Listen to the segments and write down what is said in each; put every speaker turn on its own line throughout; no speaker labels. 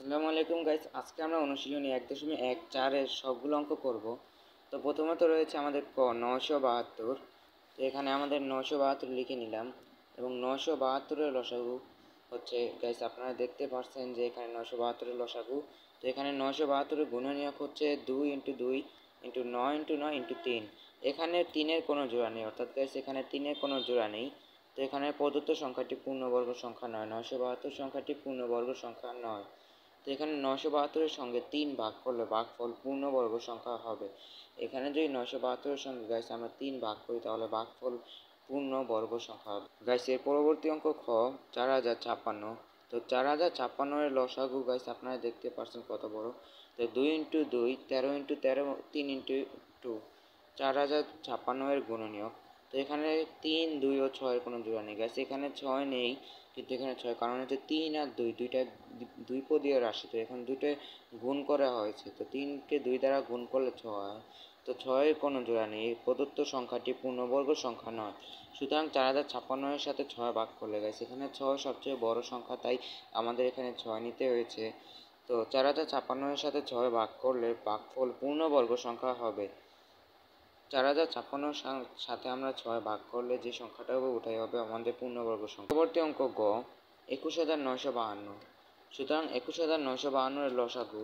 আসসালামু আলাইকুম গাইস, আজকে আমরা অনুশীলনী 1.14 এর সবগুলো অঙ্ক করব। তো প্রথমত রয়েছে আমাদের 972। তো এখানে আমাদের 972 লিখে নিলাম এবং 972 এর লসাগু হচ্ছে গাইস, আপনারা দেখতে পাচ্ছেন যে এখানে 972 এর লসাগু। তো এখানে 972 এর গুণনীয়ক হচ্ছে 2 × 2 × 9 × 9 × 3। এখানে 3 এর কোনো জোড়া নেই, অর্থাৎ গাইস এখানে 3 এর কোনো জোড়া নেই। তো এখানে প্রদত্ত সংখ্যাটি পূর্ণবর্গ সংখ্যা নয়, 972 সংখ্যাটি পূর্ণবর্গ সংখ্যা নয়। তো এখানে 972 এর সঙ্গে 3 ভাগ করলে ভাগফল পূর্ণবর্গ সংখ্যা হবে। এখানে যদি 972 এর সঙ্গে গাইস আমরা 3 ভাগ করি তাহলে ভাগফল পূর্ণবর্গ সংখ্যা হবে। গাইস এর পরবর্তী অঙ্ক খ 4056। তো 4056 এর লসাগু গাইস আপনারা দেখতে পাচ্ছেন কত বড়। তো 2 × 2 13 × 13 3 × 2 4056 এর গুণনীয়ক। তো এখানে 3 2 ও 6 এর কোনো জোড়া নেই গাইস, এখানে 6 নেই কিন্তু এখানে 6, কারণ হচ্ছে 3 আর 2 দুইটা দ্বিপদীয় রাশি। তো এখন দুটোয় গুণ করা হয়েছে, তো 3 কে 2 দ্বারা গুণ করলে 6 হয়। তো 6 এর কোনো জোড়া নেই, এই প্রদত্ত সংখ্যাটি পূর্ণবর্গ সংখ্যা নয়। সুতরাং 4056 এর সাথে 6 ভাগ করলে গেছে, এখানে 6 সবচেয়ে বড় সংখ্যা, তাই আমাদের এখানে 6 নিতে হয়েছে। তো 4056 এর সাথে 6 ভাগ করলে ভাগফল পূর্ণবর্গ সংখ্যা হবে। 4056 সাথে আমরা 6 ভাগ করলে যে সংখ্যাটা হবে ওটাই হবে আমাদের পূর্ণবর্গ সংখ্যা। পরবর্তী অঙ্ক গ 21952। সুতরাং 21952 এর লসাগু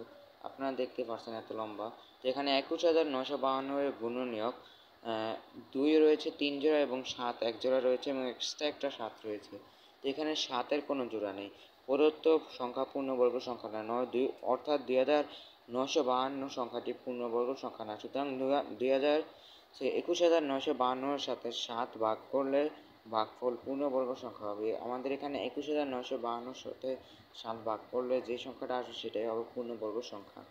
আপনারা দেখতে পাচ্ছেন এত লম্বা। তো এখানে 21952 এর গুণনীয়ক 2 রয়েছে 3 জোড়া এবং 7 এক জোড়া রয়েছে এবং এক্সট্রা একটা 7 রয়েছে। তো এখানে 7 এর কোনো জোড়া নেই, প্রদত্ত সংখ্যা পূর্ণবর্গ সংখ্যা নয়, 2 অর্থাৎ 2952 সংখ্যাটি পূর্ণবর্গ সংখ্যা না। সুতরাং 21952 এর সাথে 7 ভাগ করলে ভাগফল পূর্ণবর্গ সংখ্যা হবে। আমাদের এখানে 21952 সাথে 7 ভাগ করলে যে সংখ্যাটা আসবে সেটাই হবে পূর্ণবর্গ সংখ্যা।